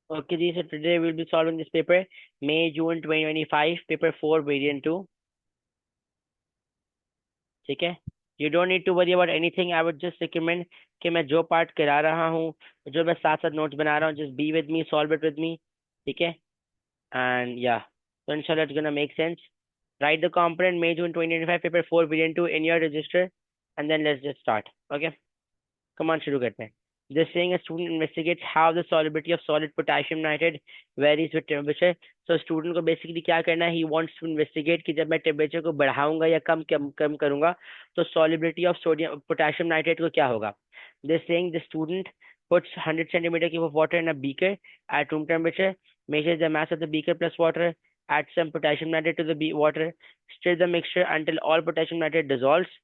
Okay, ji, so today we'll be solving this paper, May June 2025, paper 4, variant 2. ठीक है. You don't need to worry about anything. I would just recommend कि मैं जो part करा रहा हूँ, जो मैं साथ साथ नोट्स बना रहा हूँ, just be with me, solve it with me. ठीक है. And yeah, so inshallah it's gonna make sense. Write the component May June 2025, paper 4, variant 2 in your register, and then let's just start. Okay. Come on, शुरू करते हैं. Just saying a student investigates how the solubility of solid potassium nitrate varies with temperature. So student को basically क्या करना है, he wants to investigate कि जब मैं temperature को बढ़ाऊंगा या कम कम कम करूंगा तो solubility of sodium potassium nitrate को क्या होगा. This saying the student puts 100 centimeter cube of water in a beaker at room temperature, measures the mass of the beaker plus water, adds some potassium nitrate to the water, stir the mixture until all potassium nitrate dissolves.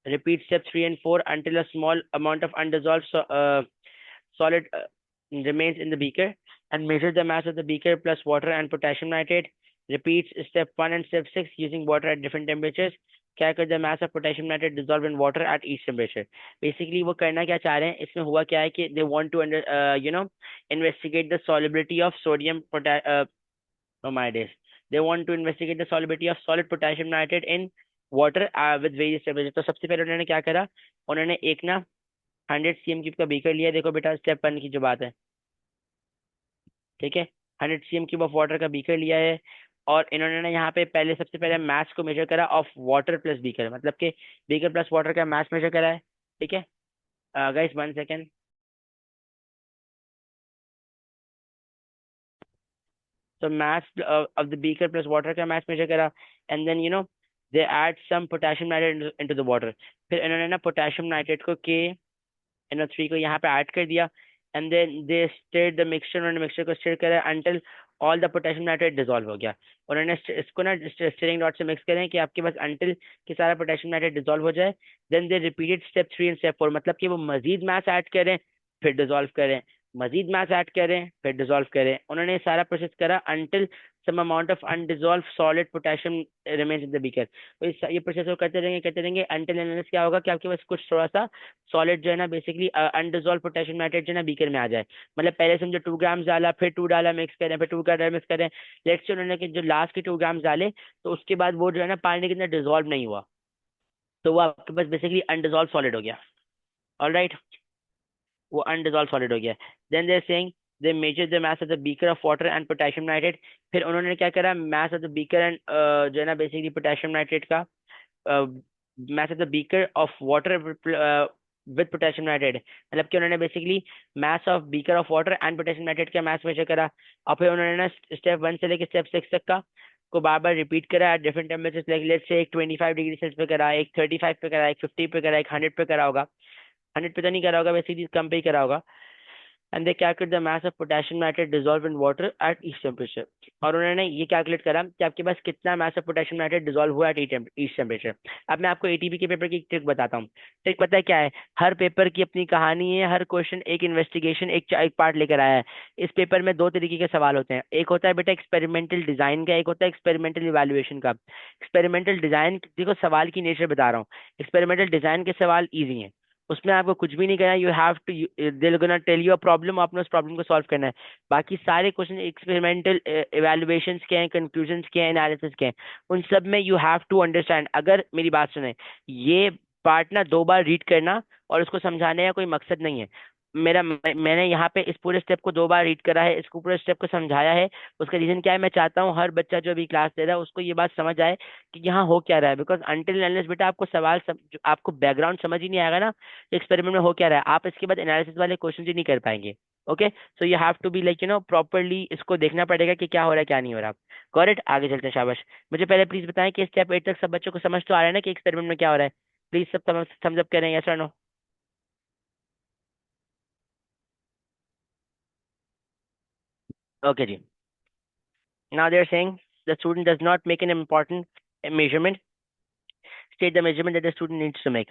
Repeat step 3 and 4 until a small amount of undissolved solid remains in the beaker, and measure the mass of the beaker plus water and potassium nitrate. Repeats step 1 and step 6 using water at different temperatures. Calculate the mass of potassium nitrate dissolved in water at each temperature. Basically वो करना क्या चाह रहे हैं, इसमें हुआ क्या है कि they want to investigate the solubility of sodium oh my days, they want to investigate the solubility of solid potassium nitrate in water with various temperature. तो सबसे पहले उन्होंने क्या करा, उन्होंने एक ना 100 cm क्यूब का बीकर लिया. देखो बेटा, स्टेप 1 की जो बात है, ठीक है. 100 cm क्यूब ऑफ वाटर का बीकर लिया है, और इन्होंने ना यहाँ पे पहले सबसे पहले मैथ को मेजर करा ऑफ वाटर प्लस बीकर, मतलब कि बीकर प्लस वाटर का मैथ मेजर करा है. ठीक है. Guys 1 second. So mass of the beaker plus water का mass measure करा, and then they add some potassium nitrate into the water. फिर इन्होंने ना potassium nitrate को K3 को यहाँ पे ऐड कर दिया, and then they stirred the mixture. उन्होंने मिक्सचर को स्टिर करा until all the potassium nitrate dissolve हो गया. उन्होंने इसको ना स्टिरिंग रॉड से मिक्स करें कि आपके पास until कि सारा potassium nitrate dissolve हो जाए. Then they repeated step 3 and step 4, मतलब कि वो मजीद mass ऐड करें, फिर डिजोल्व करें, मजीद मैथ ऐड करें, फिर डिजोल्व करें. उन्होंने सारा प्रोसेस करा until some amount of undissolved solid potassium remains in the beaker. तो ये प्रोसेस वो करते रहेंगे अंटिल एनालिसिस क्या होगा कि आपके पास कुछ थोड़ा सा सॉलिड जो है ना, बेसिकली अनडिजोल्व पोटेशियम नाइट्रेट जो है ना बीकर में आ जाए. मतलब पहले समझो 2 ग्राम्स डाला, फिर 2 डाला, मिक्स करें, फिर 2 का डाला, मिक्स करें. लेट्स से उन्होंने जो लास्ट के 2 ग्राम्स डाले, तो उसके बाद वो जो है ना पानी के अंदर डिजोल्व नहीं हुआ, तो वो आपके पास बेसिकली अनडिजोल्व सॉलिड हो गया. ऑल राइट, वो अनडिजॉल्व सॉलिड हो गया. Then they saying they measure the mass of the beaker of water and potassium nitrate. फिर उन्होंने क्या करा, mass of the beaker and जो है ना बेसिकली पोटेशियम नाइट्रेट का mass of the beaker of water with potassium nitrate, मतलब कि उन्होंने basically mass of beaker of water and potassium nitrate का मास मेजर करा. और फिर उन्होंने ना स्टेप 1 से लेकर स्टेप 6 तक का को बार बार रिपीट करा at different temperature. Like let's say एक 25 डिग्री सेल्सियस पे करा, एक 35 पे करा, एक 50 पे करा, एक 100 पे करा होगा. 100 पे तो नहीं करा होगा, बेसिकली कम पे ही करा होगा. And they calculate the mass of potassium nitrate dissolve in water at each temperature. और उन्होंने ये कैलकुलेट करा कि आपके पास कितना mass of potassium nitrate dissolve हुआ एट ईच टेम्परेचर. अब मैं आपको एटीपी के पेपर की ट्रिक बताता हूँ. ट्रिक पता है क्या है, हर पेपर की अपनी कहानी है, हर क्वेश्चन एक इन्वेस्टिगेशन एक पार्ट लेकर आया है. इस पेपर में दो तरीके के सवाल होते हैं, एक होता है बेटा एक्सपेरिमेंटल डिजाइन का, एक होता है एक्सपेरिमेंटल इवेल्युएशन का. एक्सपेरिमेंटल डिजाइन, देखो सवाल की नेचर बता रहा हूँ, एक्सपेरिमेंटल डिजाइन के सवाल इजी हैं, उसमें आपको कुछ भी नहीं करना. You have to, they gonna tell you a problem, आपने उस प्रॉब्लम को सॉल्व करना है. बाकी सारे क्वेश्चन एक्सपेरिमेंटल इवैल्यूएशंस के हैं, कंक्लूजन्स के हैं, एनालिसिस के हैं. उन सब में यू हैव टू अंडरस्टैंड. अगर मेरी बात सुने, ये पार्ट ना 2 बार रीड करना और उसको समझाने का कोई मकसद नहीं है मेरा. मैंने यहाँ पे इस पूरे स्टेप को 2 बार रीड करा है, इसको पूरे स्टेप को समझाया है. उसका रीजन क्या है, मैं चाहता हूँ हर बच्चा जो अभी क्लास ले रहा है उसको ये बात समझ आए कि यहाँ हो क्या रहा है. बिकॉज अनटिल अनलेस बेटा आपको आपको बैकग्राउंड समझ ही नहीं आएगा ना, एक्सपेरिमेंट में हो क्या रहा है, आप इसके बाद एनालिसिस वाले क्वेश्चन ही नहीं कर पाएंगे. Okay, so you have to be like properly इसको देखना पड़ेगा कि क्या हो रहा है क्या नहीं हो रहा. गॉट. आगे चलते हैं, शाबाश. मुझे पहले प्लीज बताएं कि स्टेप 8 तक सब बच्चों को समझ तो आ रहा है ना कि एक्सपेरिमेंट में क्या हो रहा है. प्लीज सब थम्स अप करें, यस और no. Okay ji. Now they're saying the student does not make an important measurement. State the measurement that the student needs to make.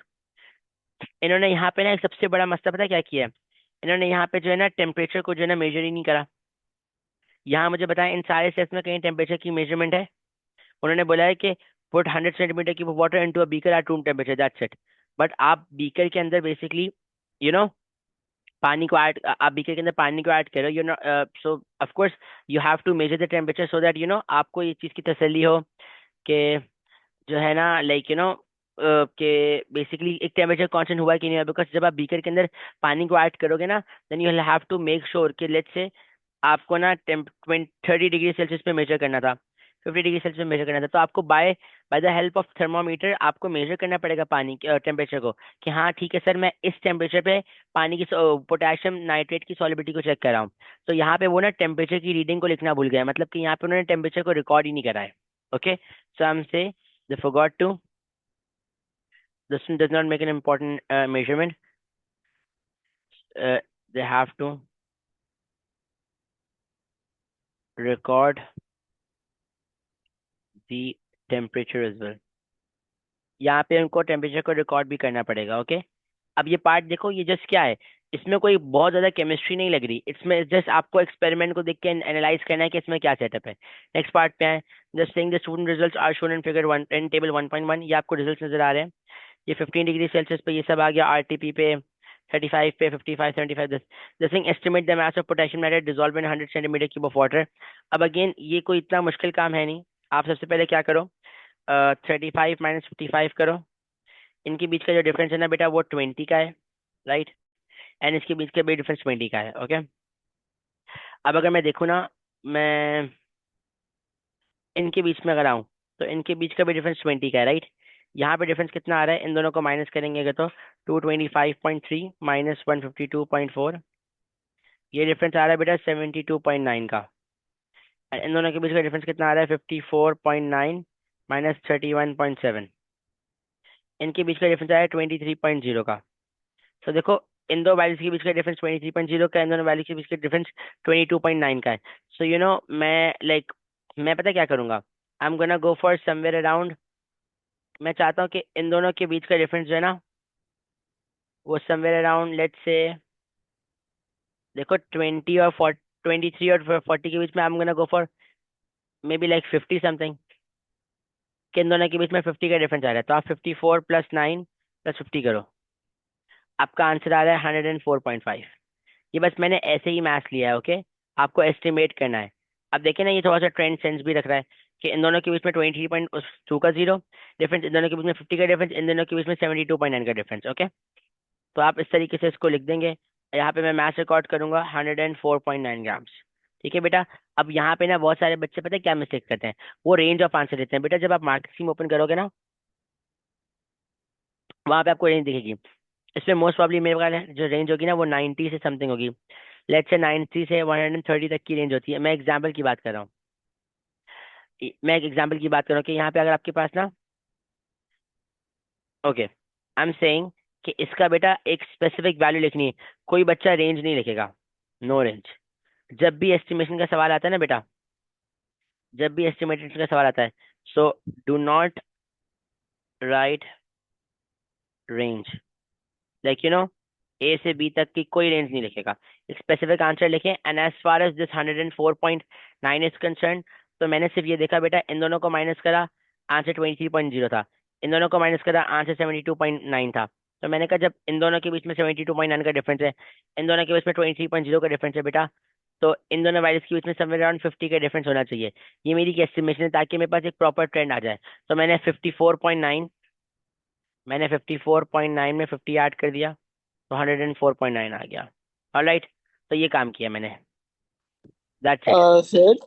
इन्होंने यहाँ पे ना एक सबसे बड़ा मसला पता है क्या किया है, इन्होंने यहाँ पे जो है ना टेम्परेचर को जो है ना मेजर ही नहीं करा. यहाँ मुझे बताएं इन सारे स्टेप्स में कहीं टेम्परेचर की मेजरमेंट है. उन्होंने बोला है कि पुट 100 सेंटीमीटर की water into a beaker at room temperature, that's it. But आप बीकर के अंदर बेसिकली यू नो पानी को ऐड, आप बीकर के अंदर पानी को ऐड करो, you know, so of course you have to measure the temperature so that you know आपको ये चीज़ की तसल्ली हो कि जो है ना, लाइक यू नो, कि बेसिकली एक टेम्परेचर कांस्टेंट हुआ है कि नहीं हुआ, बिकॉज जब आप बीकर के अंदर पानी को ऐड करोगे ना, then you have to make sure कि लेट्स से आपको ना 30 डिग्री सेल्सियस पे मेजर करना था, 50 डिग्री सेल्सियस पे मेजर करना था, तो आपको by by the help of thermometer आपको मेजर करना पड़ेगा पानी के टेम्परेचर को, कि हाँ ठीक है सर, मैं इस टेम्परेचर पे पानी की पोटेशियम नाइट्रेट की सॉलिबिलिटी को चेक कर रहा हूँ। तो यहाँ पे वो ना टेम्परेचर की रीडिंग को लिखना भूल गया, मतलब कि यहाँ पे उन्होंने टेम्परेचर को रिकॉर्ड ही नहीं करा है। ओके, सो आई एम से they forgot to, the student does not make an important measurement, they have to record the temperature as well। यहाँ पे उनको टेम्परेचर को रिकॉर्ड भी करना पड़ेगा। ओके, अब ये पार्ट देखो, ये जस्ट क्या है, इसमें कोई बहुत ज्यादा केमिस्ट्री नहीं लग रही, इसमें जस्ट आपको एक्सपेरिमेंट को देख के एनालाइज करना है कि इसमें क्या सेटअप है। नेक्स्ट पार्ट पे है, just saying the student results are shown in figure 1 in table 1.1, ये आपको रिजल्ट्स नजर आ रहे हैं। ये 15 डिग्री सेल्सियस पे ये सब आ गया, आरटीपी पे 35 पे 55 75, this thing estimate the mass of potassium nitrate dissolve in 100 centimetre cube of water. अब अगेन ये कोई इतना मुश्किल काम है नहीं, आप सबसे पहले क्या करो, 35 - 55 करो, इनके बीच का जो डिफरेंस है ना बेटा वो 20 का है, राइट, एंड इसके बीच का भी डिफरेंस 20 का है। ओके, अब अगर मैं देखूँ ना, मैं इनके बीच में अगर आऊँ, तो इनके बीच का भी डिफरेंस 20 का है, राइट। यहाँ पे डिफरेंस कितना आ रहा है, इन दोनों को माइनस करेंगे अगर तो 225.3 माइनस 152.4, ये डिफरेंस आ रहा है बेटा 72.9 का। और इन दोनों के बीच का डिफरेंस कितना आ रहा है, 54.9 माइनस 31.7, इनके बीच का डिफरेंस आया है 23.0 का। तो देखो, इन दो वैल्यूज के बीच का डिफरेंस 23.0 का, इन दोनों वैल्यूज के बीच का डिफरेंस 22.9 का है। सो यू नो, मैं लाइक मैं पता क्या करूंगा, आई am gonna go for somewhere around, मैं चाहता हूँ कि इन दोनों के बीच का डिफरेंस जो है ना वो समवेयर अराउंड लेट्स से, देखो 23 और 40 के बीच में आई am gonna go for may be like 50 something, कि इन दोनों के बीच में 50 का डिफरेंस आ रहा है, तो आप 54 + 9 + 50 करो, आपका आंसर आ रहा है 104.5। ये बस मैंने ऐसे ही मैथ्स लिया है। ओके, आपको एस्टिमेट करना है। अब देखिए ना, ये थोड़ा सा ट्रेंड सेंस भी रख रहा है कि इन दोनों के बीच में 23.2 का जीरो डिफरेंस, इन दोनों के बीच में 50 का डिफरेंस, इन दोनों के बीच में 72.9 का डिफरेंस। ओके, तो आप इस तरीके से इसको लिख देंगे। यहाँ पे मैं मैथ्स रिकॉर्ड करूंगा 104.9 ग्राम्स। ठीक है बेटा। अब यहाँ पे ना बहुत सारे बच्चे पता है क्या मिस्टेक करते हैं, वो रेंज ऑफ आंसर देते हैं। बेटा जब आप मार्केट स्कीम ओपन करोगे ना, वहाँ पे आपको रेंज दिखेगी, इसमें मोस्ट प्रॉब्ली मेरे ख्याल है जो रेंज होगी ना वो 90 से समथिंग होगी, लेट्स से 90 से 130 तक की रेंज होती है। मैं एग्जांपल की बात कर रहा हूँ, मैं एक एग्जांपल की बात कर रहा हूँ कि यहाँ पे अगर आपके पास ना, ओके, आई एम सेइंग कि इसका बेटा एक स्पेसिफिक वैल्यू लिखनी है, कोई बच्चा रेंज नहीं लिखेगा, नो रेंज। जब भी एस्टिमेशन का सवाल आता है ना बेटा, जब भी एस्टिमेटेड का सवाल आता है, so do not write range, like you know, A से बी तक की कोई रेंज नहीं लिखेगा, एक स्पेसिफिक आंसर लिखें। And as far as this 104.9 is concerned, तो मैंने सिर्फ ये देखा बेटा, इन दोनों को माइनस करा, आंसर 23.0 था, इन दोनों को माइनस करा, आंसर 72.9 था। तो मैंने कहा जब इन दोनों के बीच में 72.9 का डिफरेंस है, इन दोनों के बीच में 23.0 का डिफरेंस है बेटा, तो इन दोनों वैल्यूज के बीच में समवेयर अराउंड 50 का डिफरेंस होना चाहिए। ये मेरी एस्टिमेशन है ताकि मेरे पास एक प्रॉपर ट्रेंड आ जाए। तो मैंने 54.9, मैंने 54.9 में 50 ऐड कर दिया, तो 104.9 आ गया। ऑलराइट, तो ये काम किया मैंने, दैट्स इट। सर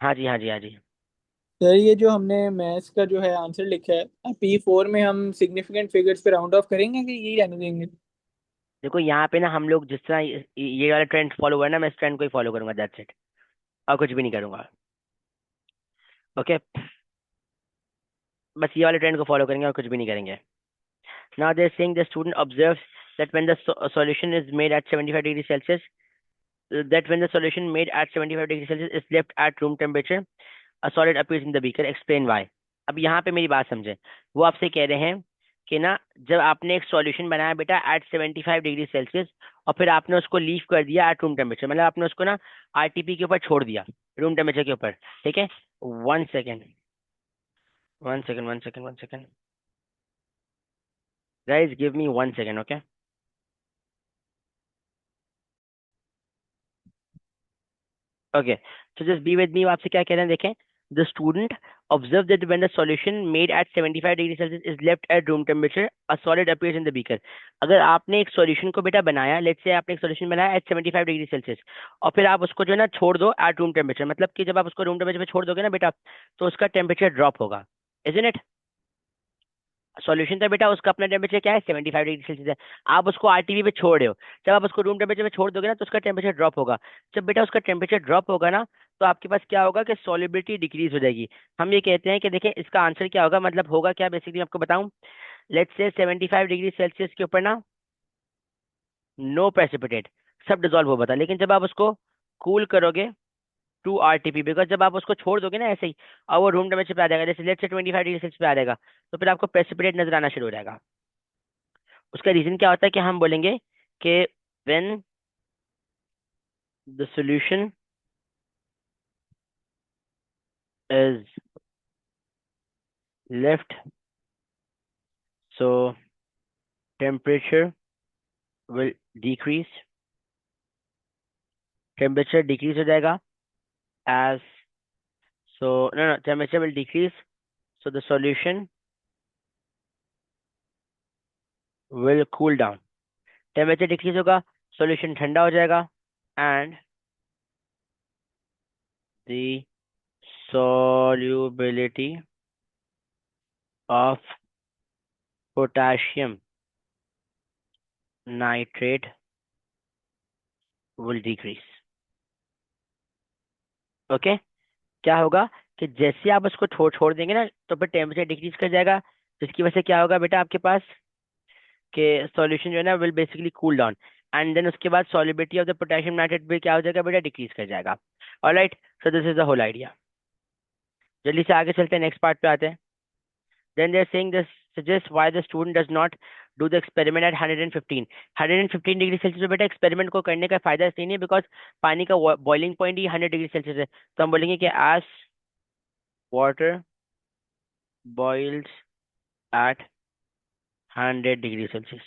हाँ जी, हाँ जी, हाँ जी। सर ये जो हमने मैथ्स का जो है आंसर लिखा है P4 में, हम सिग्निफिकेंट फिगर्स पे राउंड ऑफ करेंगे कि यही रहने देंगे? देखो यहाँ पे ना हम लोग जिस तरह ये वाला ट्रेंड फॉलो हुआ है ना, मैं इस ट्रेंड को ही फॉलो करूंगा, दैट्स इट, और कुछ भी नहीं करूंगा। ओके, बस ये वाले ट्रेंड को फॉलो करेंगे और कुछ भी नहीं करेंगे। Now they saying the student observes that when the solution is made at 75 degrees Celsius, that when the solution made at 75 degrees Celsius is left at room temperature, a solid appears in the beaker, explain why। अब यहाँ पे मेरी बात समझे, वो आपसे कह रहे हैं कि ना, जब आपने एक सॉल्यूशन बनाया बेटा एट 75 डिग्री सेल्सियस, और फिर आपने उसको लीव कर दिया एट रूम टेम्परेचर, मतलब आपने उसको ना आरटीपी के ऊपर छोड़ दिया, रूम टेम्परेचर के ऊपर। ठीक है, 1 second, 1 second, 1 second, 1 second, guys give me 1 second. Okay, okay, तो जस्ट बी विद मी, आपसे क्या कह रहे हैं देखें। The student observe that when the solution made at 75 degree Celsius is left at room temperature, a solid appears in the beaker. अगर आपने एक सॉल्यूशन को बेटा बनाया, लेट्स से आपने एक सॉल्यूशन बनाया एट 75 डिग्री सेल्सियस, और फिर आप उसको जो है ना छोड़ दो एट रूम टेम्परेचर, मतलब कि जब आप उसको रूम टेम्परेचर पे छोड़ दोगे ना बेटा, तो उसका टेम्परेचर ड्रॉप होगा, इजंट इट। सॉल्यूशन था बेटा, उसका अपना टेम्परेचर क्या है, 75 डिग्री सेल्सियस है। आप उसको आरटीवी पे छोड़ रहे हो, जब आप उसको रूम टेम्परेचर पे छोड़ दोगे ना, तो उसका टेम्परेचर ड्रॉप होगा। जब बेटा उसका टेम्परेचर ड्रॉप होगा ना, तो आपके पास क्या होगा कि सॉलिबिलिटी डिक्रीज हो जाएगी। हम ये कहते हैं कि देखिए इसका आंसर क्या होगा, मतलब होगा क्या, बेसिकली आपको बताऊं। लेट्स से 75 डिग्री सेल्सियस के ऊपर ना नो प्रेसिपिटेट, सब डिजोल्व हो, बता, लेकिन जब आप उसको कूल करोगे टू आरटीपी, बिकॉज जब आप उसको छोड़ दोगे ना ऐसे ही, और वो रूम टेम्परेचर पे आ जाएगा, जैसे लेट्स से 25 डिग्री सेल्सियस पे आ जाएगा, तो फिर आपको प्रेसिपिटेट नजर आना शुरू हो जाएगा। उसका रीजन क्या होता है कि हम बोलेंगे कि when the solution is left, so temperature will decrease, temperature decrease हो जाएगा as, so no no, temperature will decrease, so the solution will cool down. Temperature decrease होगा, सॉल्यूशन ठंडा हो जाएगा, and the solubility of potassium nitrate will decrease। Okay, क्या होगा कि जैसे आप उसको छोड़ छोड़ देंगे ना, तो फिर टेम्परेचर डिक्रीज कर जाएगा, जिसकी वजह से क्या होगा बेटा आपके पास कि सॉल्यूशन जो है ना will basically cool down, and then उसके बाद solubility of the potassium nitrate भी क्या हो जाएगा बेटा, डिक्रीज कर जाएगा। Alright, so this is the whole idea. जल्दी से आगे चलते हैं, नेक्स्ट पार्ट पे आते हैं। Then they're saying this suggests why the student does not do the experiment at 115 115 degree Celsius पे बेटा एक्सपेरिमेंट को करने का फायदा इसलिए नहीं, बिकॉज पानी का बॉइलिंग पॉइंट ही 100 डिग्री सेल्सियस है। तो हम बोलेंगे कि as water boils at 100 degree Celsius,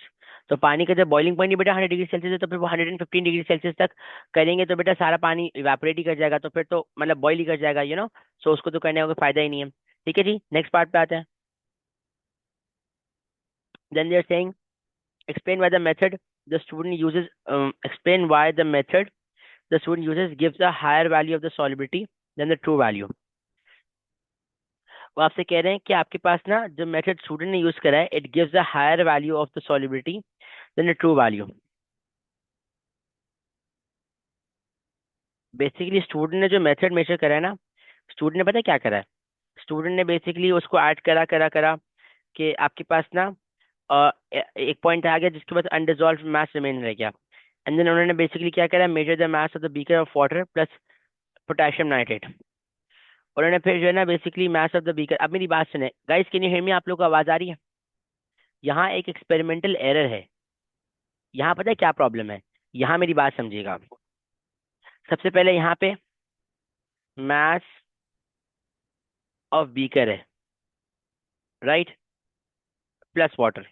तो पानी का जब बॉइलिंग पॉइंट ही बेटा 100 डिग्री सेल्सियस है, तो फिर वो 115 डिग्री सेल्सियस तक करेंगे तो बेटा सारा पानी इवेपोरेट ही कर जाएगा, तो फिर तो मतलब बॉइल ही कर जाएगा, सो उसको तो करने का कोई फायदा ही नहीं है। ठीक है जी, नेक्स्ट पार्ट पे आते हैं। Then they are saying explain why the method the student uses explain why the method the student uses gives a higher value of the solubility than the true value। वो आपसे कह रहे हैं कि आपके पास ना जो मेथड स्टूडेंट ने यूज करा है, it gives a higher value of the solubility then the true value. Basically student ने जो मेथड मेजर करा है ना, स्टूडेंट ने पता है क्या करा है, स्टूडेंट ने बेसिकली उसको ऐड करा करा करा कि आपके पास ना एक पॉइंट आ गया जिसके बाद अनडिजॉल्व मास रिमेन रह गया, एंड देन उन्होंने बेसिकली क्या करा, major the mass of the beaker of water plus potassium nitrate. उन्होंने फिर जो है ना basically mass of the beaker, अब मेरी बात सुने गाइस, कैन यू हियर मी, आप लोग को आवाज आ रही है। यहाँ एक एक्सपेरिमेंटल एरर है, यहाँ पता है क्या प्रॉब्लम है, यहाँ मेरी बात समझिएगा। सबसे पहले यहाँ पे मास ऑफ बीकर है, राइट, प्लस वाटर।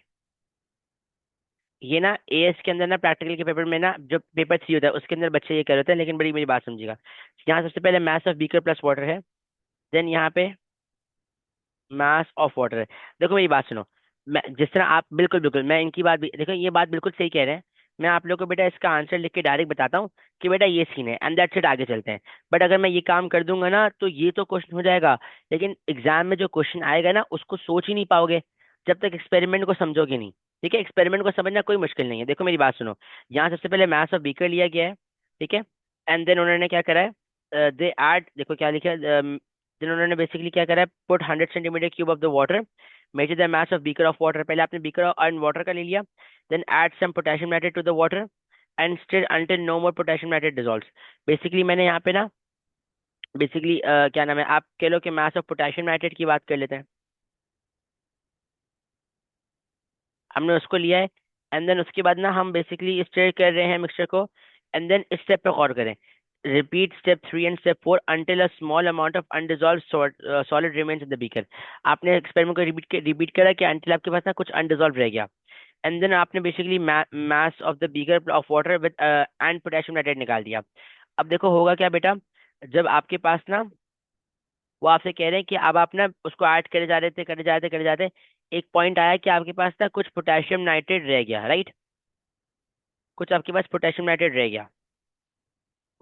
ये ना एएस के अंदर ना प्रैक्टिकल के पेपर में ना, जो पेपर 3 होता है उसके अंदर बच्चे ये कर रहे हैं, लेकिन बड़ी मेरी बात समझिएगा। यहाँ सबसे पहले मास ऑफ बीकर प्लस वाटर है, देन यहाँ पे मास ऑफ वाटर है। देखो मेरी बात सुनो, मैं जिस तरह आप, बिल्कुल बिल्कुल मैं इनकी बात भी देखो, ये बात बिल्कुल सही कह रहे हैं। मैं आप लोग को बेटा इसका आंसर लिख के डायरेक्ट बताता हूँ कि बेटा ये सीन है, एंड दैट्स इट, आगे चलते हैं। बट अगर मैं ये काम कर दूंगा ना, तो ये तो क्वेश्चन हो जाएगा, लेकिन एग्जाम में जो क्वेश्चन आएगा ना उसको सोच ही नहीं पाओगे जब तक एक्सपेरिमेंट को समझोगे नहीं। ठीक है, एक्सपेरिमेंट को समझना कोई मुश्किल नहीं है। देखो मेरी बात सुनो, यहाँ सबसे पहले मास ऑफ बीकर लिया गया है, ठीक है, एंड देन उन्होंने क्या करा है, दे ऐड, देखो क्या लिखा है, देन उन्होंने बेसिकली क्या करा है, put 100 centimetre cube of the water, measure the mass of beaker of water, पहले आपने बीकर एंड वाटर का ले लिया, then add some potassium nitrate to the water and still until no more potassium nitrate dissolves. Basically मैंने यहाँ पे ना basically क्या नाम है, आप कह लो कि मास ऑफ पोटेशियम नाइट्रेट की बात कर लेते हैं, हमने उसको लिया है, एंड देन उसके बाद ना हम बेसिकली स्टर कर रहे हैं मिक्सचर को, एंड देन स्टेप पे गौर करें, repeat step 3 and step 4 until a small amount of undissolved solid remains in the beaker. आपने एक्सपेरिमेंट को रिपीट करा कि अंटिल आपके पास ना कुछ अनडिजॉल्व रह गया, एंड देन आपने basically mass of the beaker of water with and potassium nitrate निकाल दिया। अब देखो होगा क्या बेटा, जब आपके पास ना, वो आपसे कह रहे हैं कि अब आप ना उसको ऐड करे जा रहे थे, करे जा रहे थे, करे जा रहे थे, एक पॉइंट आया कि आपके पास ना कुछ पोटेशियम नाइट्रेट रह गया, राइट? कुछ आपके पास पोटेशियम नाइट्रेट रह गया।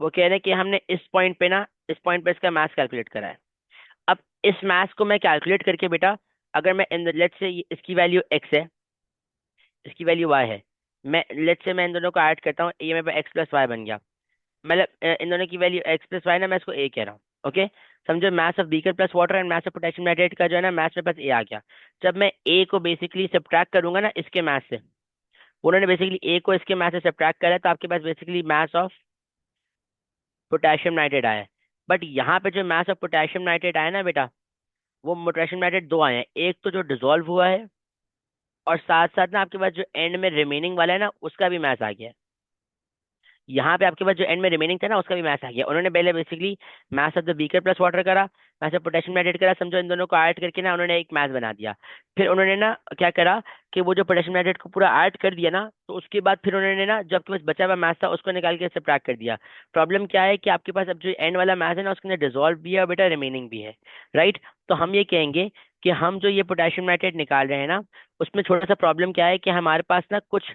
वो कह रहे हैं कि हमने इस पॉइंट पे ना, इस पॉइंट पे इसका मास कैलकुलेट करा है। अब इस मास को मैं कैलकुलेट करके बेटा, अगर मैं इन लेट से इसकी वैल्यू एक्स है, इसकी वैल्यू वाई है, मैं लेट से मैं इन दोनों को ऐड करता हूँ, ये मेरे पास एक्स प्लस वाई बन गया। मतलब इन दोनों की वैल्यू एक्स प्लस वाई ना, मैं इसको ए कह रहा हूँ। ओके, समझो math of beaker plus water and math of potassium nitrate का जो है ना, मैथ मेरे पास ए आ गया। जब मैं ए को बेसिकली सब्ट्रैक्ट करूंगा ना इसके मैथ से, उन्होंने बेसिकली ए को इसके मैथ से सब्ट्रैक्ट करा है, तो आपके पास basically mass of potassium nitrate आया है। बट यहाँ पे जो मैथ ऑफ पोटेशियम नाइट्रेट आया ना बेटा, वो पोटेशियम नाइट्रेट दो आए हैं, एक तो जो डिसॉल्व हुआ है, और साथ साथ ना आपके पास जो एंड में रिमेनिंग वाला है ना, उसका भी मैथ आ गया है। यहाँ पे आपके पास जो एंड में रिमेनिंग था ना, उसका भी मैथ आ गया। उन्होंने पहले basically mass of the beaker plus water करा, मैथ ऑफ पोटेशियम नाइट्रेट करा, समझो इन दोनों को ऐड करके ना उन्होंने एक मैथ बना दिया। फिर उन्होंने ना क्या करा कि वो जो पोटेशियम नाइट्रेट को पूरा ऐड कर दिया ना, तो उसके बाद फिर उन्होंने ना जो आपके पास बचा हुआ मैथ था उसको निकाल के सब्ट्रैक्ट कर दिया। प्रॉब्लम क्या है कि आपके पास अब जो एंड वाला मैथ है ना, उसके अंदर डिसॉल्व भी है और बेटा रिमेनिंग भी है, राइट? तो हम ये कहेंगे कि हम जो ये पोटेशियम नाइट्रेट निकाल रहे हैं ना, उसमें छोटा सा प्रॉब्लम क्या है कि हमारे पास ना कुछ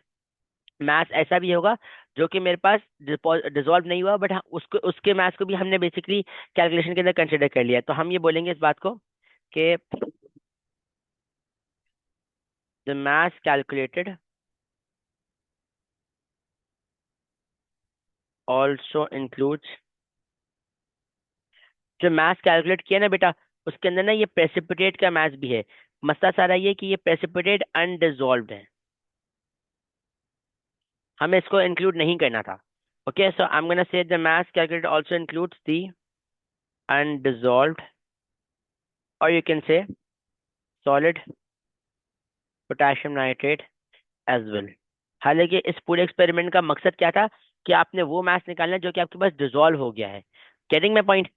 मैथ्स ऐसा भी होगा जो कि मेरे पास डिसॉल्व नहीं हुआ, बट हाँ उसको, उसके मैथ्स को भी हमने बेसिकली कैलकुलेशन के अंदर कंसिडर कर लिया। तो हम ये बोलेंगे इस बात को कि the mass calculated also includes, जो मैथ्स कैलकुलेट किया ना बेटा, उसके अंदर ना ये प्रेसिपिटेट का मैथ्स भी है। मसला सारा ये कि ये प्रेसिपिटेट अनडिसॉल्व्ड है, हमें इसको इंक्लूड नहीं करना था। Okay, so I am gonna say the mass calculated also includes the undissolved, और you can say solid potassium nitrate as well. हालांकि इस पूरे एक्सपेरिमेंट का मकसद क्या था कि आपने वो मैथ्स निकालना है जो कि आपके पास डिसॉल्व हो गया है। Getting my point?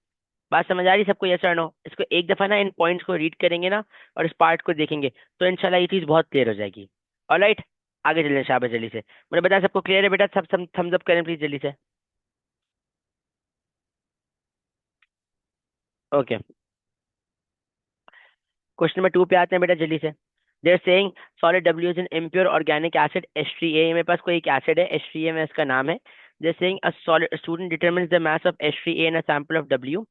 बात समझ आ रही सबको? यस और नो? इसको एक दफा ना इन पॉइंट्स को रीड करेंगे ना, और इस पार्ट को देखेंगे, तो इंशाल्लाह ये चीज बहुत क्लियर हो जाएगी। ऑलराइट, आगे चलें शाबाश, जल्दी से मुझे बता, सबको क्लियर है बेटा? सब थम्स अप करें प्लीज जल्दी से। ओके, क्वेश्चन नंबर 2 पे आते हैं बेटा जल्दी से। They're saying solid W is an impure organic acid H3A, मेरे पास कोई एक एसिड है H3A में इसका नाम है। They're saying a solid student determines the mass of H3A in a sample of W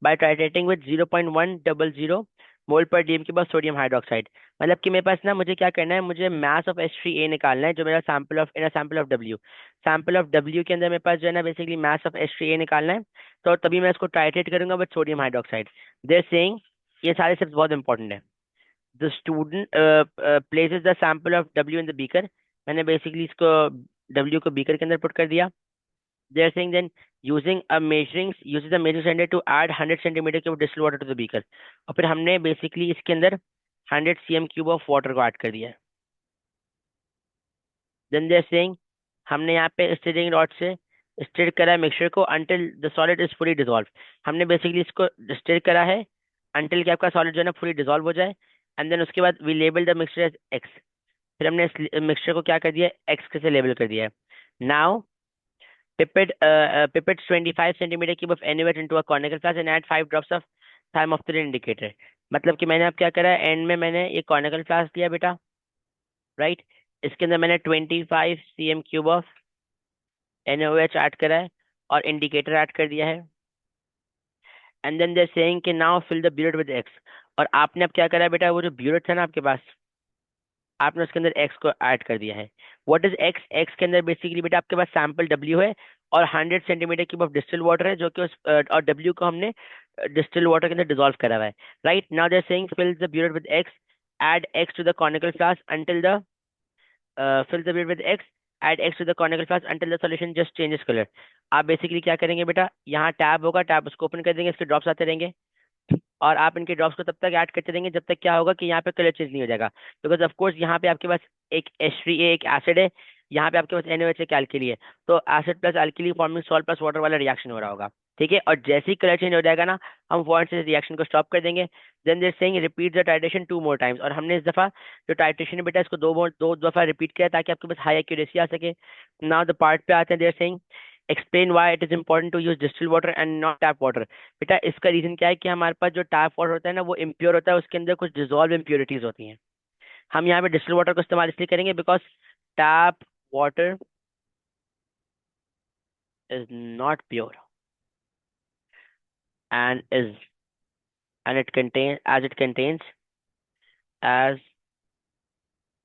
by titrating with 0.100 mole per dm के बाद सोडियम हाइड्रोक्साइड। मतलब कि मेरे पास ना मुझे क्या करना है, मुझे मास ऑफ H3A निकालना है, जो मेरा sample of in a sample of W, sample of W के अंदर मेरे पास जो है ना बेसिकली मास ऑफ H3A निकालना है। तो तभी मैं इसको टाइट्रेट करूंगा with sodium hydroxide. They're saying, ये सारे स्टेप्स बहुत इंपॉर्टेंट है। The student places the sample of W in the beaker, मैंने बेसिकली इसको डब्ल्यू को बीकर के अंदर पुट कर दिया। They are saying then using a measuring uses the measuring standard to add 100 centimetre cube distil water to the beaker, और फिर हमने बेसिकली इसके अंदर 100 cm क्यूब ऑफ वाटर को ऐड कर दिया है। देन दे आर सेइंग हमने यहाँ पे स्टिरिंग रॉड से स्टिर करा है मिक्सचर को until the solid is fully dissolve. हमने बेसिकली इसको स्टिर करा है अंटिल कि आपका सॉलिड जो है ना फुली डिसॉल्व हो जाए। एंड देन उसके बाद we label the mixture as X, फिर हमने इस मिक्सचर को क्या कर दिया, एक्स से लेबल कर दिया है। Now pipette 25 centimeter cube of NaOH into a conical flask and add 5 drops of thymophthalein indicator। मतलब कि मैंने अब क्या करा है, एंड में मैंने ये कॉनिकल फ्लास्क लिया बेटा, राइट? इसके अंदर मैंने 25 cm cube of NaOH add करा है और इंडिकेटर ऐड कर दिया है। एंड देन देर सेइंग कि now fill the burette with X. और आपने अब क्या करा है बेटा, वो जो ब्यूरेट था ना आपके पास, आपने उसके अंदर एक्स को ऐड कर दिया है। What is x? एक्स के अंदर बेसिकली बेटा आपके पास सैंपल डब्ल्यू है और 100 centimetre cube of distil water है, जो कि उस और डब्ल्यू को हमने डिस्टिल वाटर के अंदर डिसॉल्व करा हुआ है, right? Now they are saying fill the burette with X, add x to the conical flask until the fill the bead with x, add x to the conical flask until the solution just changes color। आप basically क्या करेंगे बेटा, यहाँ tab होगा, tab उसको open कर देंगे, इसके ड्रॉप्स आते रहेंगे, और आप इनके ड्रॉप्स को तब तक ऐड करते रहेंगे जब तक क्या होगा कि यहाँ पे कलर चेंज नहीं हो जाएगा। बिकॉज ऑफ कोर्स यहाँ पे आपके पास एक H3A एक एसिड है, यहाँ पे आपके पास NaOH एक एल्किली है, तो acid plus alkali forming salt plus water वाला रिएक्शन हो रहा होगा, ठीक है? और जैसे ही कलर चेंज हो जाएगा ना, हम वॉइड से रिएक्शन को स्टॉप कर देंगे। Then they're saying repeat the titration 2 more times, और हमने इस दफा जो टाइट्रेशन है बेटा इसको दो दफा रिपीट किया ताकि आपके पास हाई एक्यूरेसी आ सके। नाउ द पार्ट पे आते हैं। They're saying explain why it is important to use distil water and not tap water. बेटा इसका रीजन क्या है कि हमारे पास जो टैप वाटर होता है ना वो इम्प्योर होता है, उसके अंदर कुछ डिजॉल्व इम्प्योरिटीज होती हैं। हम यहाँ पे डिस्टिल वाटर को इस्तेमाल इसलिए करेंगे because tap water is not pure and is and it contains as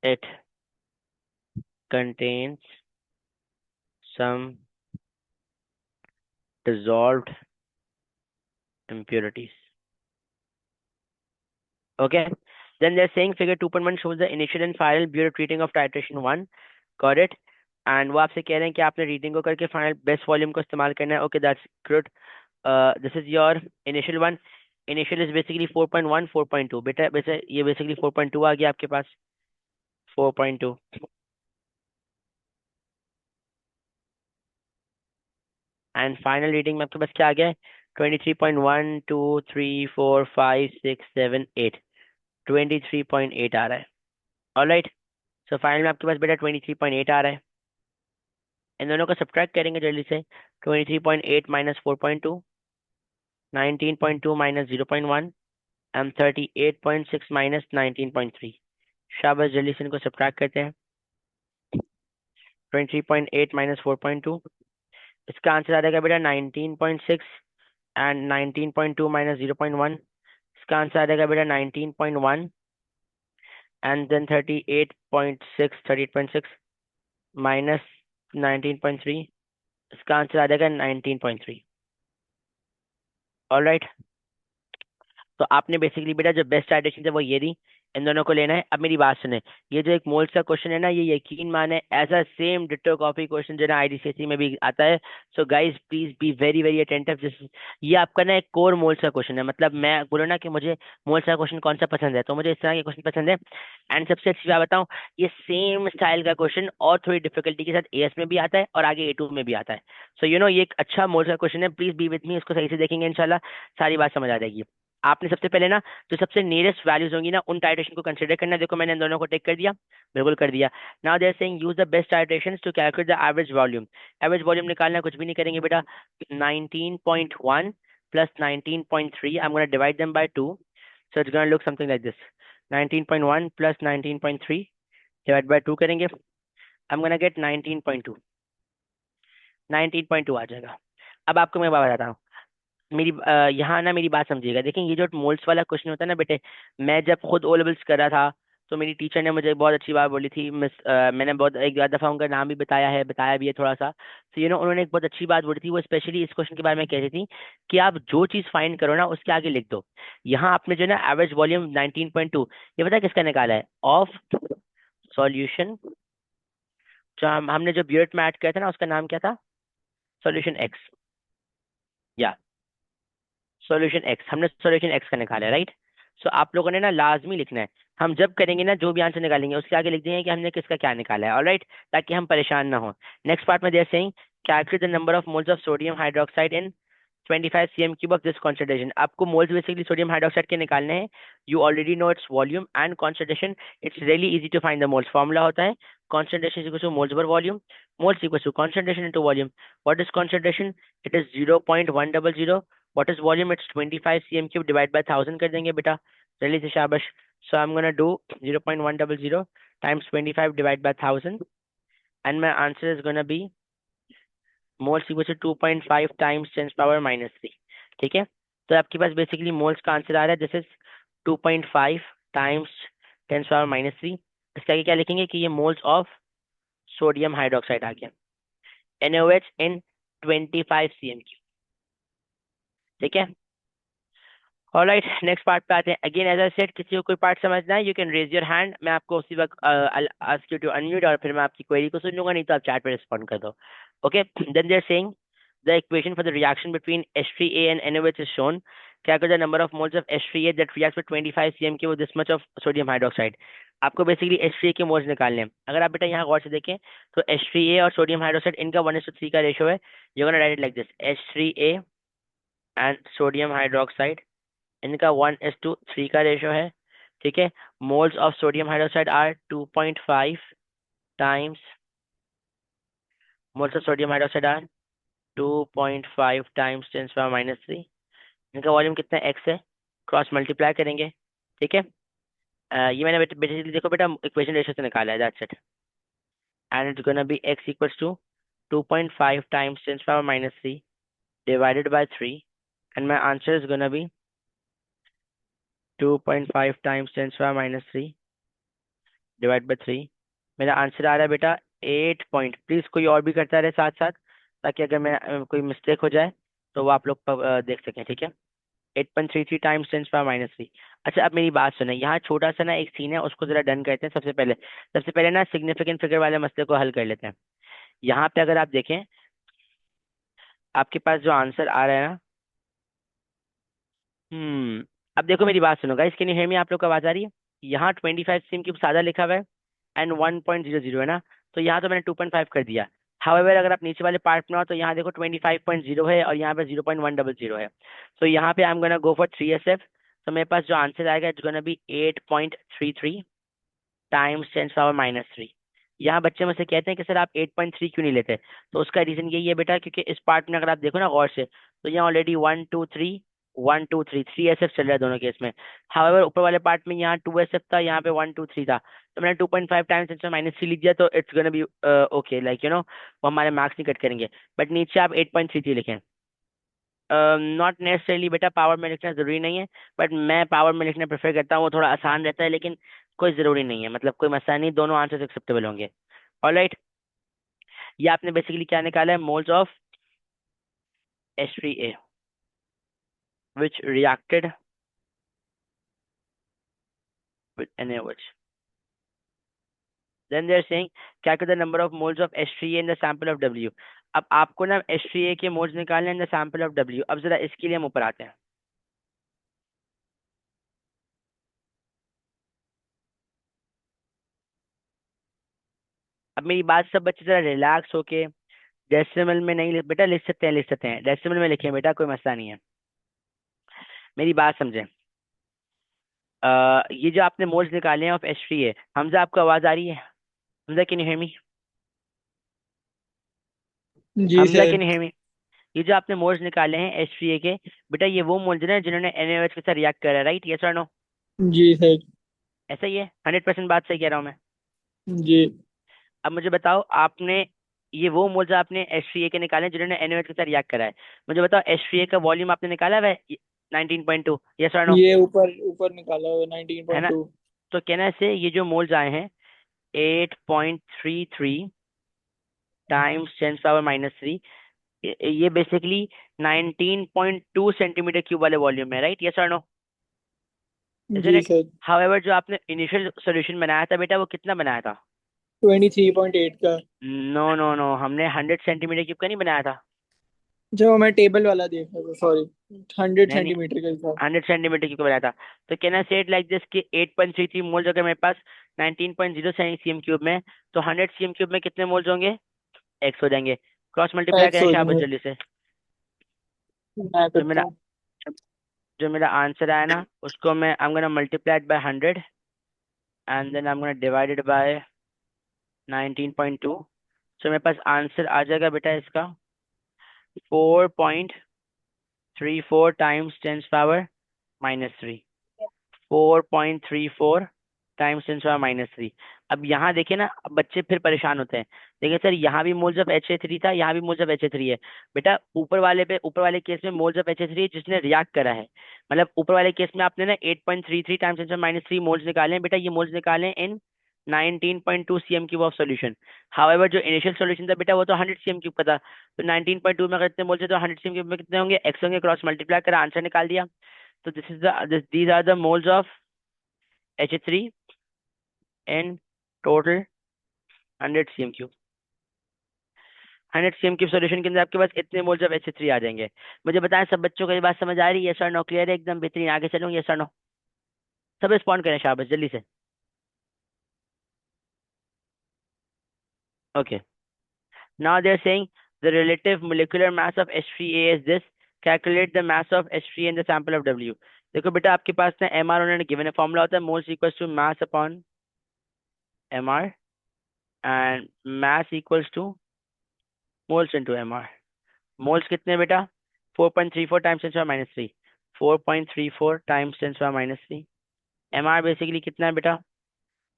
it contains some dissolved impurities. Okay, then they're saying figure 2.1 shows the initial and final bureau treating of titration 1. Got it? And वो आपसे कह रहे हैं कि आपने reading को करके final best volume को इस्तेमाल करना है. Okay, that's good. This is your initial one. Initial is basically 4.1 4.2. बेटा वैसे ये बेसिकली 4.2 आ गया आपके पास. 4.2. एंड फाइनल रीडिंग में आपके पास क्या आ गया है? 23.1 2 3 4 5 6 7 8. 23.8 आ रहा है. ऑलराइट. सो फाइनल में आपके पास बेटा 23.8 आ रहा है. इन दोनों को सब्ट्रैक्ट करेंगे जल्दी से. 23.8 माइनस 4.2, 19.2 माइनस 0.1 एंड 38.6 माइनस 19.3. शाबाश, जल्दी से इनको सब्ट्रैक्ट करते हैं. 23.8 माइनस 4.2, इसका आंसर आ जाएगा बेटा 19.6 एंड 19.2 माइनस 0.1. इसका आंसर आ जाएगा बेटा 19.1 एंड देन 38.6 माइनस 19.3. इसका आंसर आ जाएगा 19.3. ऑलराइट. तो आपने बेसिकली बेटा जो बेस्ट डायरेक्शन है वो ये दी. इन दोनों को लेना है. अब मेरी बात सुने, ये जो एक मोल्स का क्वेश्चन है ना, ये यकीन माने ऐसा सेम डिट्टो कॉपी क्वेश्चन जो ना आईडीसीएसई में भी आता है. So guys please be very very attentive. जिस ये आपका ना एक कोर मोल्स का क्वेश्चन है. मतलब मैं बोलो ना कि मुझे मोल्स का क्वेश्चन कौन सा पसंद है, तो मुझे इस तरह के क्वेश्चन पसंद है. एंड सबसे अच्छी बात बताऊं, ये सेम स्टाइल का क्वेश्चन और थोड़ी डिफिकल्टी के साथ एएस में भी आता है और आगे ए2 में भी आता है. सो ये एक अच्छा मोल्स का क्वेश्चन है. प्लीज बी विथ मी, इसको सही से देखेंगे इंशाल्लाह सारी बात समझ आ जाएगी. आपने सबसे पहले ना जो सबसे नियरेस्ट वैल्यूज होंगी ना उन टाइट्रेशन को कंसीडर करना है. देखो मैंने इन दोनों को टेक कर दिया, बिल्कुल कर दिया. Now they are saying use the best titrations to calculate the average volume. Average volume निकालना है, कुछ भी नहीं करेंगे बेटा. 19.1 plus 19.3, I am gonna divide them by 2. So it's gonna look something like this. 19.1 plus 19.3 divide by 2 करेंगे, I am gonna get 19.2. 19.2 आ जाएगा. अब आपको मैं बताता हूँ. मेरी यहाँ ना मेरी बात समझिएगा. देखें ये जो मोल्स वाला क्वेश्चन होता है ना बेटे, मैं जब खुद ओ लेवल्स कर रहा था तो मेरी टीचर ने मुझे बहुत अच्छी बात बोली थी. मिस मैंने बहुत एक आध दफ़ा उनका नाम भी बताया भी है थोड़ा सा. तो उन्होंने एक बहुत अच्छी बात बोली थी. वो स्पेशली इस क्वेश्चन के बारे में कह रही थी कि आप जो चीज़ फाइंड करो ना उसके आगे लिख दो. यहाँ आपने जो है ना एवरेज वॉल्यूम 19.2, ये पता है किसका निकाला है? Of solution. जो हमने जो ब्यूरेट में ऐड किया था ना उसका नाम क्या था? Solution x. या सॉल्यूशन एक्स, हमने सॉल्यूशन एक्स का निकाला है, राइट. सो आप लोगों ने ना लाजमी लिखना है. हम जब करेंगे ना जो भी आंसर निकालेंगे उसके आगे लिख देंगे कि हमने किसका क्या निकाला है. ऑलराइट, ताकि हम परेशान ना हो. नेक्स्ट पार्ट में they're saying calculate the number of moles of sodium hydroxide in 25 cm cube of this concentration. आपको मोल्स बेसिकली सोडियम हाइड्रोक्साइड के निकालने हैं. You already know its volume and concentration. It's really easy to find the moles. Formula होता है concentration is equal to moles per volume, moles equals to concentration into volume. What is concentration? It is 0.100. What is volume? It's 25 cm cube divided by 1000 कर देंगे बेटा. जल्दी से शाबाश. So I'm gonna do 0.100 times 25 divided by 1000 and my answer is gonna be moles equals to 2.5 times 10 power minus 3. ठीक है. तो आपके पास बेसिकली मोल्स का आंसर आ रहा है. This is 2.5 times 10 power minus 3. इसके आगे क्या लिखेंगे कि ये मोल्स ऑफ सोडियम हाइड्रोक्साइड आ गया. NaOH in 25 cm cube. ठीक है. ऑलराइट, नेक्स्ट पार्ट पे आते हैं. अगेन एज आई सेड, किसी को कोई पार्ट समझना है you can raise your hand. मैं आपको उसी वक्त आस्क यू टू अनम्यूट और फिर मैं आपकी क्वेरी को सुन लूंगा, नहीं तो आप चैट पे रिस्पॉन्ड कर दो. Okay. Then they are saying the equation for the reaction between H3A and NaOH is shown. Calculate the number of moles of H3A that reacts with 25 cm cube with this much of sodium hydroxide. आपको basically H3A के moles निकालने हैं. अगर आप बेटा यहाँ गौर से देखें तो H3A और सोडियम हाइड्रोक्साइड इनका 1:3 का रेशियो है. You gonna write it like this. H3A and sodium hydroxide इनका 1:3 का रेशियो है. ठीक है. Moles of sodium hydroxide are 2.5 times moles of sodium hydroxide are 2.5 times 10⁻³ इनका वॉल्यूम कितना एक्स है, क्रॉस मल्टीप्लाई करेंगे, ठीक है। ये मैंने बेसिकली देखो बेटा इक्वेशन रेशियो से निकाला है, that's it. And it's gonna be X equals to 2.5 times 10⁻³ divided by 3, and my answer is gonna be 2.5 times 10⁻³ divide by 3। मेरा आंसर आ रहा है बेटा 8 पॉइंट। प्लीज कोई और भी करता रहे साथ साथ, ताकि अगर मैं कोई मिस्टेक हो जाए तो वो आप लोग देख सकें, ठीक है। 8.33 टाइम्स 10⁻³। अच्छा अब मेरी बात सुने, यहाँ छोटा सा ना एक सीन है, उसको जरा डन करते हैं। सबसे पहले ना सिग्निफिकेंट फिगर वाले मसले को हल कर लेते हैं। यहाँ पे अगर आप देखें, आपके पास जो आंसर आ रहा है ना, अब देखो मेरी बात सुनो गाइस, कैन यू हियर मी? आप लोग को आवाज आ रही है? यहाँ 25 सिम क्यूब सादा लिखा हुआ है एंड 1.00 है ना, तो यहाँ तो मैंने 2.5 कर दिया। हाउएवर अगर आप नीचे वाले पार्ट में आओ तो यहाँ देखो 25.0 है और यहाँ पे 0.100 है। तो यहाँ पे आई am gonna go for 3SF। तो मेरे पास जो आंसर आएगा इट्स गोना बी 8.33 टाइम्स 10⁻³ यहाँ बच्चे मुझसे कहते हैं कि सर आप 8.3 क्यों नहीं लेते, तो उसका रीजन यही है बेटा, क्योंकि इस पार्ट में अगर आप देखो ना गौर से, तो यहाँ ऑलरेडी 1 2 3 3SF चल रहा है दोनों केस में। हाउएवर ऊपर वाले पार्ट में यहाँ 2SF था, यहाँ पे 1 2 3 था, तो मैंने 2.5 टाइम्स 10⁻³ लिख दिया, तो it's gonna B okay, like you no वो हमारे मार्क्स नहीं कट करेंगे। बट नीचे आप 8.33 लिखें, नॉट नेसेसरली बेटा पावर में लिखना जरूरी नहीं है, बट मैं पावर में लिखना प्रेफर करता हूँ, वो थोड़ा आसान रहता है, लेकिन कोई जरूरी नहीं है, मतलब कोई मसला नहीं, दोनों आंसर्स एक्सेप्टेबल होंगे। ऑलराइट, ये आपने बेसिकली क्या निकाला है, moles of H3A which reacted with NaOH. Then they are saying calculate the number of moles of H3A in the sample of W। अब आपको ना H3A के मोल्स निकालने इन द सैंपल ऑफ W। अब जरा इसके लिए हम ऊपर आते हैं। अब मेरी बात सब बच्चे जरा रिलैक्स होके, डेसिमल में नहीं बेटा लिख सकते हैं डेसिमल में लिखें बेटा, कोई मसला नहीं है, मेरी बात समझें। ये जो आपने मोल्स निकाले हैं ऑफ H3A, हमजा आपको आवाज आ रही है? Hamza can you hear me? जी Hamza sir. Can you hear me? ये जो आपने मोल्स निकाले हैं H3A के, बेटा ये वो मोल्स हैं जिन्होंने NaOH के साथ रिएक्ट करा है, राइट? यस और नो? जी सर। ऐसा ही है, 100% बात सही कह रहा हूँ मैं? जी अब मुझे बताओ, आपने ये वो मोल्स आपने H3A के निकाले हैं जिन्होंने NaOH के साथ रिएक्ट करा है। मुझे बताओ H3A का वॉल्यूम आपने निकाला हुआ है 19.2, यस और नो? ये ऊपर ऊपर निकाला हुआ है ना? 19.2। तो कहना से ये जो मोल्स आए हैं 8.33 टाइम्स 10⁻³ ये बेसिकली 19.2 सेंटीमीटर क्यूब वाले वॉल्यूम में, राइट? यस और नो? इजंट जी इट? सर। हाउएवर जो आपने इनिशियल सॉल्यूशन बनाया था बेटा, वो कितना बनाया था? 23.8 का। नो नो नो, हमने 100 सेंटीमीटर क्यूब का नहीं बनाया था। जो मैं टेबल वाला देख रहा था, सॉरी। 100 नहीं नहीं, सेंटीमीटर का हिसाब। 100 सेंटीमीटर क्यूब का बनाया था। तो कैन आई से इट लाइक दिस कि 8.33 मोल्स अगर मेरे पास 19.0 सीएम क्यूब में, तो 100 सीएम क्यूब में कितने मोल्स होंगे? एक्स हो जाएंगे। क्रॉस मल्टीप्लाई एक्स करें हो शाबाश जाएंगे। जल्दी से। मैं जो करता मेरा हूँ। जो मेरा आंसर आया ना, उसको मैं I am gonna multiply by 100 and then I am gonna divided by 19.2। So मेरे पास आंसर आ जाएगा बेटा इसका 4.34 टाइम्स 10⁻³ 4.34 टाइम्स 10⁻³। अब यहाँ देखिए ना, अब बच्चे फिर परेशान होते हैं। देखिए सर, यहाँ भी मोल्स ऑफ Ha3 था, यहाँ भी मोल्स ऑफ Ha3 है। बेटा ऊपर वाले केस में मोल्स ऑफ Ha3 है जिसने रिएक्ट करा है, मतलब ऊपर वाले केस में आपने ना 8.33 टाइम्स 10⁻³ मोल्स निकाले हैं बेटा, ये मोल्स निकाले हैं इन 19.2 CM cube of solution. However जो इनिशियल सॉल्यूशन था बेटा, वो तो 100 सीएम क्यूब का था, तो 19.2 में अगर इतने मोल्स है तो 100 सीएम क्यूब में कितने होंगे? एक्स होंगे। क्रॉस मल्टीप्लाई कर आंसर निकाल दिया। तो these are the moles of Ha3 in total 100 cm cube. 100 cm cube solution के अंदर आपके पास इतने मोल्स ऑफ Ha3 आ जाएंगे। मुझे बताएं सब बच्चों को ये बात समझ आ रही है? यस और नो? क्लियर है एकदम बेहतरीन? आगे चलूं? यस और नो? सब रिस्पॉन्ड करें शाबाश जल्दी से। Okay, now they are saying the relative molecular mass of H3A is this, calculate the mass of H3A in the sample of W। देखो बेटा, आपके पास ना MR उन्होंने गिवन है, फॉर्मूला होता है moles equals to mass upon MR and mass equals to moles into MR। Moles कितने बेटा? 4.34 times 10⁻³ 4.34 times 10⁻³। M R basically कितना है बेटा?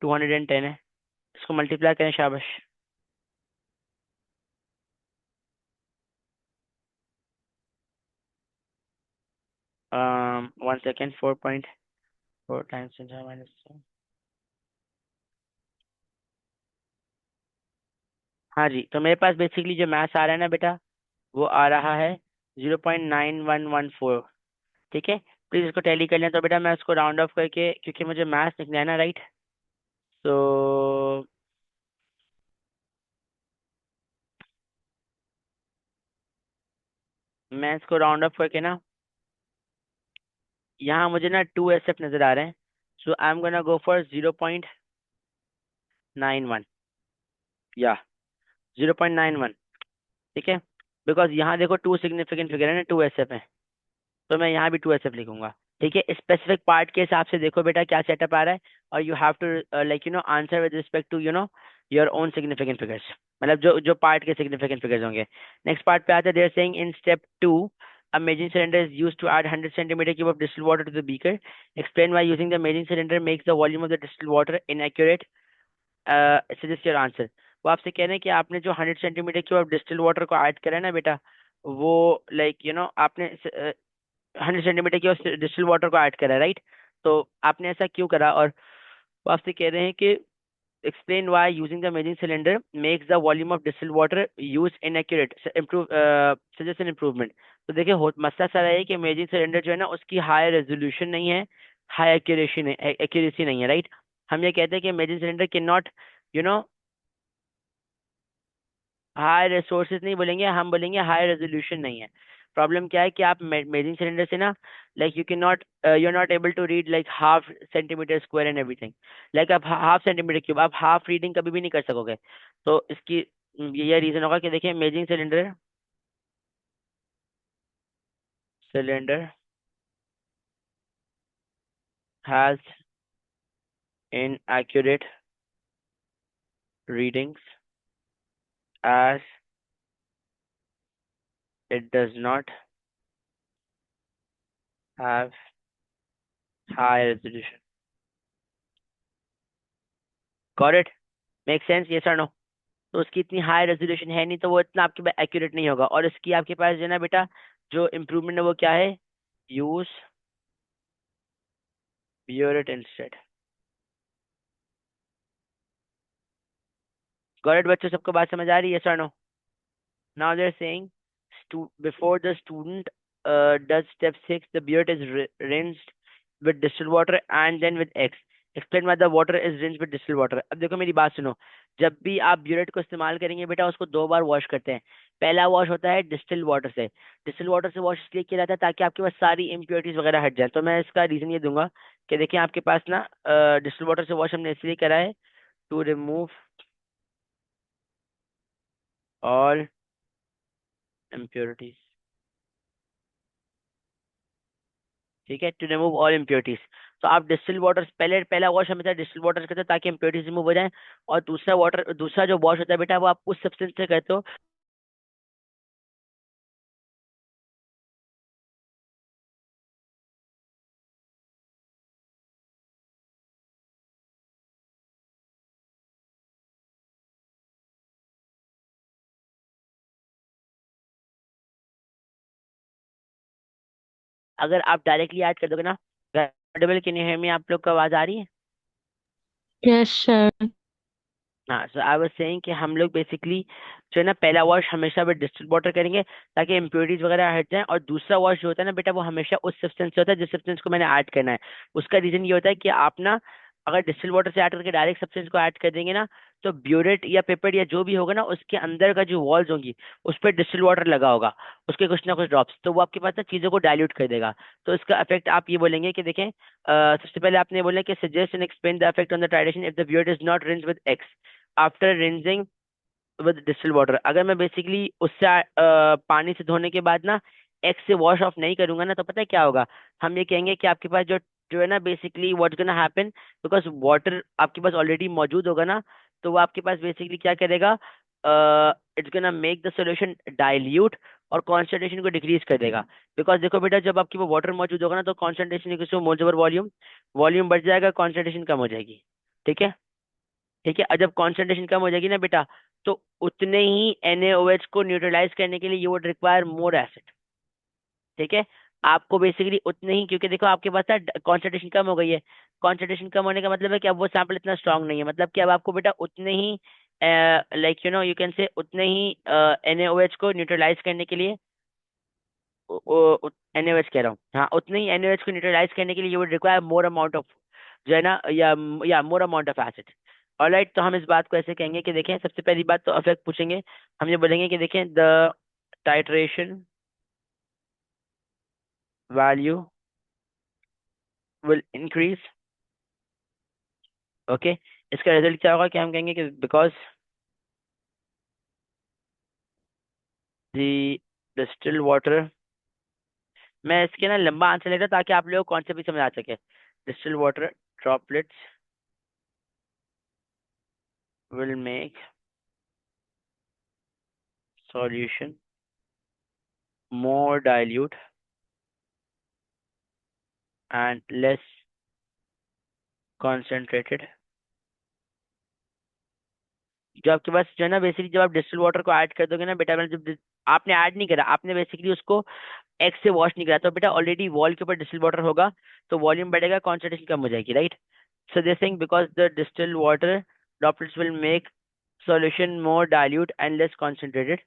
210 है। इसको मल्टीप्लाई करें, शाबाश। 1 सेकेंड, 4.4 टाइम्स 10⁻²। हाँ जी, तो मेरे पास बेसिकली जो मैथ्स आ रहा है ना बेटा, वो आ रहा है 0.9114। ठीक है, प्लीज इसको टैली कर लें। तो बेटा मैं इसको राउंड ऑफ करके, क्योंकि मुझे मैथ्स लिखना है ना, राइट। तो मैं इसको राउंड ऑफ करके ना, यहाँ मुझे ना 2 SF नजर आ रहे हैं। So I am gonna go for 0.91, या 0.91। ठीक है, बिकॉज यहाँ देखो टू सिग्निफिकेंट फिगर है ना, 2 SF है। तो मैं यहाँ भी 2 SF लिखूंगा। ठीक है, स्पेसिफिक पार्ट के हिसाब से देखो बेटा क्या सेटअप आ रहा है, और you have to like answer with respect to your own significant figures. मतलब जो जो पार्ट के सिग्निफिकेंट फिगर्स होंगे। नेक्स्ट पार्ट पे आते हैं। They're saying in step 2 a measuring cylinder is used to add 100 centimeter cube of distilled water to the beaker. Explain why using the measuring cylinder makes the volume of the distilled water inaccurate. Suggest your answer. वो आपसे कह रहे हैं कि आपने जो 100 centimetre cube of distil water को add करा है ना बेटा, वो आपने 100 सेंटीमीटर की डिस्टिल वाटर को ऐड करा है, राइट। तो आपने ऐसा क्यों करा? और वो आपसे कह रहे हैं कि explain why using the measuring cylinder makes the volume of distilled water used inaccurate. Suggest an improvement. तो देखिए, मसला सारा है कि मेजिंग सिलेंडर जो है ना, उसकी हाई रेजोल्यूशन नहीं है, हाई एक्यूरेसी नहीं है, राइट। हम ये कहते हैं कि measuring cylinder can not you know high resources नहीं बोलेंगे, हम बोलेंगे हाई रेजोल्यूशन नहीं है। प्रॉब्लम क्या है कि आप मेजरिंग सिलेंडर से ना, like you are not able to read like half centimetre square and everything. Like आप हाफ सेंटीमीटर क्यूब, आप हाफ रीडिंग कभी भी नहीं कर सकोगे। तो इसकी ये रीजन होगा कि देखिए, measuring cylinder has inaccurate readings as it does not have high resolution. Got it? Make sense? Yes or no? तो उसकी इतनी हाई रेजोल्यूशन है नहीं, तो वो इतना आपके पास एक्यूरेट नहीं होगा। और इसकी आपके पास जो है ना बेटा, जो इम्प्रूवमेंट है वो क्या है? Use burette instead. Got it बच्चों? सबको बात समझ आ रही है? यस और no? Now they are saying before the student does step 6, the beard is rinsed with distilled water and then with X. Explain why the water is rinsed with distilled water. अब देखो मेरी बात सुनो। जब भी आप burette को इस्तेमाल करेंगे बेटा, उसको 2 बार वॉश करते हैं। पहला वॉश होता है डिस्टिल्ड वाटर से। डिस्टिल्ड वाटर से वॉश इसलिए किया जाता है ताकि आपके पास सारी इम्प्योरिटीज वगैरह हट जाए। तो मैं इसका रीजन ये दूंगा कि देखिए, आपके पास ना डिस्टिल्ड वाटर से वॉश हमने इसलिए करा है टू रिमूव ऑल इम्प्योरिटीज। ठीक है, टू रिमूव ऑल इम्प्योरिटीज। तो आप डिस्टिल वाटर पहले, पहला वॉश हमेशा डिस्टिल वाटर से करते हो ताकि इम्प्योरिटीज रिमूव हो जाए। और दूसरा जो वॉश होता है बेटा, वो आप उस सब्सटेंस से करते हो। अगर आप डायरेक्टली ऐड कर दोगे ना, डबल के नहीं में आप लोग को आवाज आ रही है? Yes, sir. हाँ, सो आई वाज सेइंग कि हम लोग बेसिकली जो है ना, पहला वॉश हमेशा विद डिस्टिल्ड वाटर करेंगे ताकि इम्प्योरिटीज वगैरह हट जाए। और दूसरा वॉश जो होता है ना बेटा, वो हमेशा उस सब्सटेंस से होता है जिस सब्सटेंस को मैंने ऐड करना है। उसका रीजन ये होता है कि आप ना, अगर डिस्टिल्ड वाटर से ऐड करके डायरेक्ट सब्सटेंस को ऐड कर देंगे ना, तो ब्यूरेट या पेपर या जो भी होगा ना, उसके अंदर का जो वॉल्स होंगी, उस पर डिस्टिल्ड वाटर लगा होगा, उसके कुछ ना कुछ ड्रॉप्स, तो वो आपके पास ना चीज़ों को डाइल्यूट कर देगा। तो इसका इफेक्ट आप ये बोलेंगे कि देखें, सबसे पहले आपने बोला कि suggest and explain the effect on the titration if the burette is not rinse with X after rinsing with distil water. अगर मैं बेसिकली उससे पानी से धोने के बाद ना एक्स से वॉश ऑफ नहीं करूंगा ना, तो पता है क्या होगा? हम ये कहेंगे कि आपके पास जो जो है ना, basically what's gonna happen, because water आपके पास ऑलरेडी मौजूद होगा ना, तो वो आपके पास बेसिकली क्या करेगा? It's gonna make the solution dilute. और कॉन्सेंट्रेशन को डिक्रीज कर देगा। बिकॉज देखो बेटा, जब आपकी वो वाटर मौजूद होगा ना, तो concentration equals moles over volume, volume बढ़ जाएगा, कॉन्सेंट्रेशन कम हो जाएगी। ठीक है, ठीक है। और जब कॉन्सेंट्रेशन कम हो जाएगी ना बेटा, तो उतने ही NaOH को न्यूट्रलाइज करने के लिए you would require more acid. ठीक है, आपको बेसिकली उतने ही, क्योंकि देखो आपके पास ना कॉन्सेंट्रेशन कम हो गई है। कॉन्सेंट्रेशन कम होने का मतलब है कि अब वो सैंपल इतना स्ट्रांग नहीं है, मतलब कि अब आपको बेटा उतने ही, लाइक यू कैन से उतने ही NaOH को न्यूट्रलाइज करने के लिए, NaOH कह रहा हूँ, हाँ, उतने ही NaOH को न्यूट्रलाइज करने के लिए you would require more amount of, जो है ना, या more amount of acid. Alright, तो हम इस बात को ऐसे कहेंगे कि देखें, सबसे पहली बात तो अफेक्ट पूछेंगे, हम ये बोलेंगे कि देखें the titration value will increase. Okay, इसका रिजल्ट क्या होगा कि हम कहेंगे कि बिकॉज द डिस्टिल वाटर, मैं इसके ना लंबा आंसर लेता ताकि आप लोगों को कॉन्सेप्ट भी समझ आ सके। Distil water droplets will make solution more dilute and less concentrated। जो आपके पास जो है ना, बेसिकली जब आप डिस्टिल वाटर को ऐड कर दोगे ना बेटा, मतलब जब आपने ऐड नहीं करा, आपने बेसिकली उसको एक्स से वॉश नहीं करा, तो बेटा ऑलरेडी वॉल के ऊपर डिस्टिल वाटर होगा, तो वॉल्यूम बढ़ेगा, कॉन्सेंट्रेशन कम हो जाएगी, right. So this thing because the distil water droplets will make solution more dilute and less concentrated,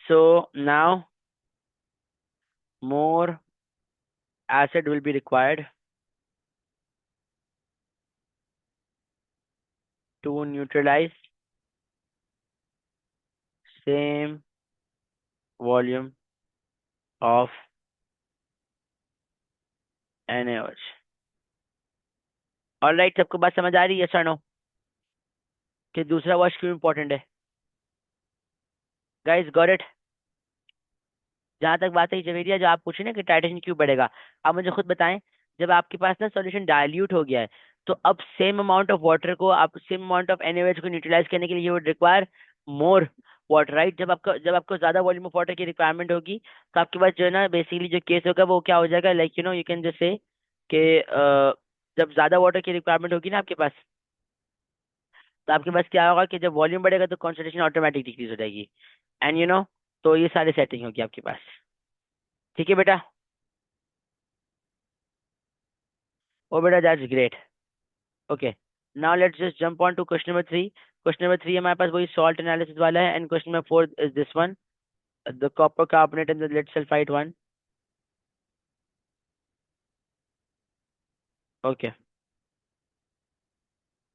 so now more acid will be required to neutralize same volume of NaOH। Alright, सबको बात समझ आ रही है, sir no, कि दूसरा wash क्यों important है? Guys got it? जहां तक बात है जवेरिया, जो आप पूछे ना कि टाइट्रेशन क्यों बढ़ेगा, आप मुझे खुद बताएं। जब आपके पास ना सॉल्यूशन डाइल्यूट हो गया है, तो अब सेम अमाउंट ऑफ वाटर को, आप सेम अमाउंट ऑफ NaOH को न्यूट्रलाइज करने के लिए you would require more water, right. जब आपको ज्यादा वॉल्यूम ऑफ वाटर की रिक्वायरमेंट होगी, तो आपके पास जो है ना बेसिकली जो केस होगा वो क्या हो जाएगा, like you can just say कि जब ज्यादा वाटर की रिक्वायरमेंट होगी ना आपके पास, तो आपके पास क्या होगा कि जब वॉल्यूम बढ़ेगा तो कॉन्सेंट्रेशन ऑटोमेटिक डिक्रीज हो जाएगी, एंड तो ये सारी सेटिंग होगी आपके पास। ठीक है बेटा? ओ बेटा, that's great. Okay, now let's just jump on to question number 3। Question number 3 हमारे पास वही सॉल्ट एनालिसिस वाला है, and question number 4 is this one, the copper carbonate and the lead sulphide one. Okay,